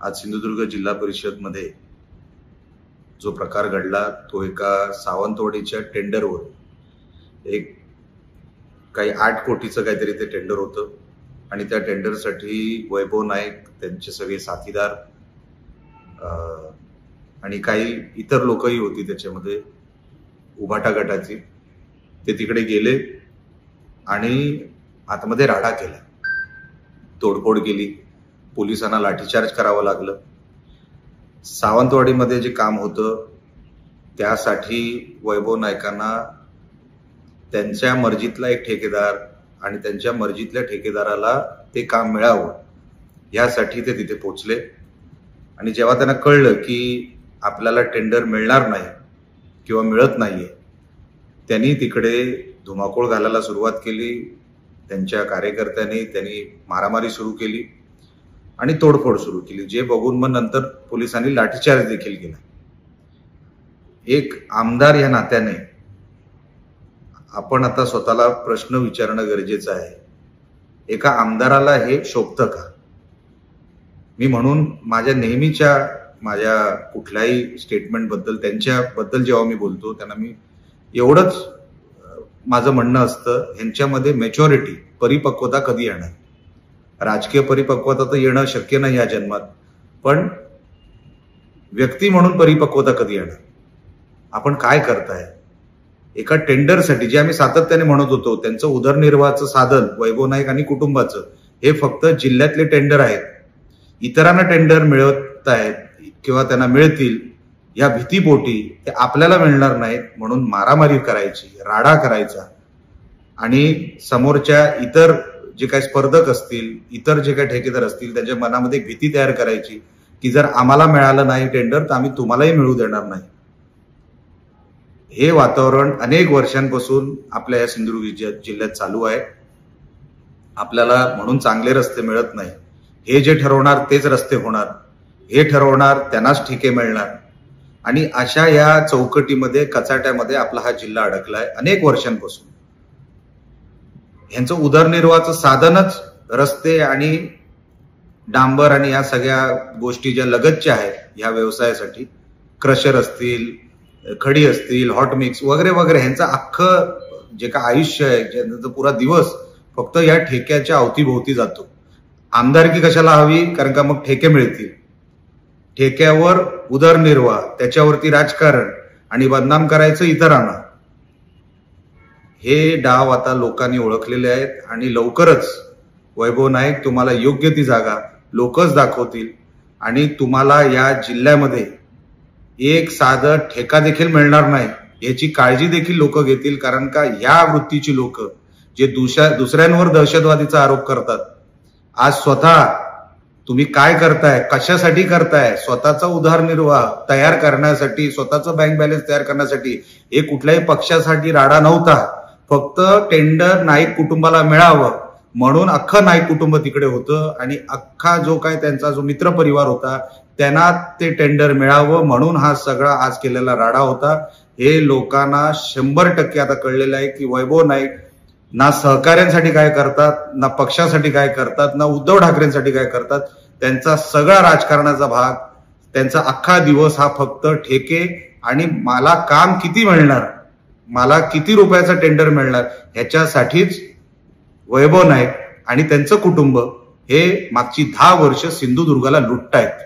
आज सिंधुदुर्ग जिल्हा परिषद मध्ये जो प्रकार घडला तो एका सावंतवाडीच्या टेंडरवर एक काही 8 कोटीचं काहीतरी ते टेंडर होतं आणि त्या टेंडरसाठी वैभव नाईक त्यांचे सगळे साथीदार आणि काही इतर लोकही होती त्याच्यामध्ये उभाटा गटाची ते तिकडे गेले आणि आतमध्ये राडा केला, तोडफोड केली, पोलिसांना लाठीचार्ज करावं लागलं। सावंतवाडीमध्ये जे काम होतं त्यासाठी वैभव नाईकांना त्यांच्या मर्जीतला एक ठेकेदार आणि त्यांच्या मर्जीतल्या ठेकेदाराला ते काम मिळावं यासाठी ते तिथे पोहोचले। आणि जेव्हा त्यांना कळलं की आपल्याला टेंडर मिळणार नाही किंवा मिळत नाहीये, त्यांनी तिकडे धुमाकूळ घालायला सुरुवात केली। त्यांच्या कार्यकर्त्यांनी मारामारी सुरू केली आणि तोडफोड सुरू केली, जे बघून मग नंतर पोलिसांनी लाठीचार्ज देखील केला। एक आमदार या नात्याने आपण आता स्वतःला प्रश्न विचारणं गरजेचं आहे, एका आमदाराला हे शोभतं का? मी म्हणून माझ्या कुठल्याही स्टेटमेंट बद्दल त्यांच्याबद्दल जेव्हा मी बोलतो त्यांना मी एवढंच माझं म्हणणं असतं, ह्यांच्यामध्ये मॅच्युरिटी परिपक्वता कधी येणार? राजकीय परिपक्वता तर येणं शक्य नाही या जन्मात, पण व्यक्ती म्हणून परिपक्वता कधी येणार? आपण काय करताय? एका टेंडरसाठी जे आम्ही सातत्याने म्हणत होतो, त्यांचं उदरनिर्वाहाचं साधन वैभव नाईक आणि कुटुंबाचं हे फक्त जिल्ह्यातले टेंडर आहेत। इतरांना टेंडर मिळत आहेत किंवा त्यांना मिळतील या भीतीपोटी ते आपल्याला मिळणार नाहीत म्हणून मारामारी करायची, राडा करायचा आणि समोरच्या इतर जे काही स्पर्धक असतील, इतर जे काही ठेकेदार असतील त्यांच्या मनामध्ये एक भीती तयार करायची की जर आम्हाला मिळालं नाही टेंडर तर आम्ही तुम्हालाही मिळू देणार नाही। हे वातावरण अनेक वर्षांपासून आपल्या या सिंधुदुर्ग जिल्ह्यात चालू आहे। आपल्याला म्हणून चांगले रस्ते मिळत नाही, हे जे ठरवणार तेच रस्ते होणार, हे ठरवणार त्यांनाच ठेके मिळणार आणि अशा या चौकटीमध्ये कचाट्यामध्ये आपला हा जिल्हा अडकलाय अनेक वर्षांपासून। यांचं उदरनिर्वाहाचं साधनच रस्ते आणि डांबर आणि या सगळ्या गोष्टी ज्या लगतच्या आहेत या व्यवसायासाठी, क्रशर असतील, खडी असतील, हॉट मिक्स वगैरे वगैरे, ह्यांचं अख्खं जे काय आयुष्य आहे, ज्यांचा पुरा दिवस फक्त या ठेक्याच्या अवतीभोवती जातो। आमदारकी कशाला हवी? कारण का मग ठेके मिळतील, ठेक्यावर उदरनिर्वाह, त्याच्यावरती राजकारण आणि बदनाम करायचं इतरांना। हे डाव आता लोकांनी ओळखलेले आहेत आणि लवकरच वैभव नाईक तुम्हाला योग्य ती जागा लोकच दाखवतील आणि तुम्हाला या जिल्ह्यामध्ये एक साधं ठेका देखील मिळणार नाही याची काळजी देखील लोक घेतील। कारण का या वृत्तीची लोक जे दुसऱ्यांवर दहशतवादीचा आरोप करतात, आज स्वतः तुम्ही काय करताय, कशासाठी करताय? स्वतःचा उदरनिर्वाह तयार करण्यासाठी, स्वतःचा बँक बॅलन्स तयार करण्यासाठी, हे कुठल्याही पक्षासाठी राडा नव्हता। फक्त टेंडर नाईक कुटुंबाला मिळावं म्हणून अख्खं नाईक कुटुंब तिकडे होतं आणि अख्खा जो काय त्यांचा जो मित्र परिवार होता त्यांना ते टेंडर मिळावं म्हणून हा सगळा आज केलेला राडा होता। हे लोकांना 100% आता कळलेलं आहे की वैभव नाईक ना सहकाऱ्यांसाठी काय करतात, ना पक्षासाठी काय करतात, ना उद्धव ठाकरेंसाठी काय करतात। त्यांचा सगळा राजकारणाचा भाग, त्यांचा अख्खा दिवस हा फक्त ठेके आणि मला काम किती मिळणार, मला किती रुपयाचं टेंडर मिळणार ह्याच्यासाठीच वैभव नाईक आणि त्यांचं कुटुंब हे मागची 10 वर्ष सिंधुदुर्गाला लुटतायत।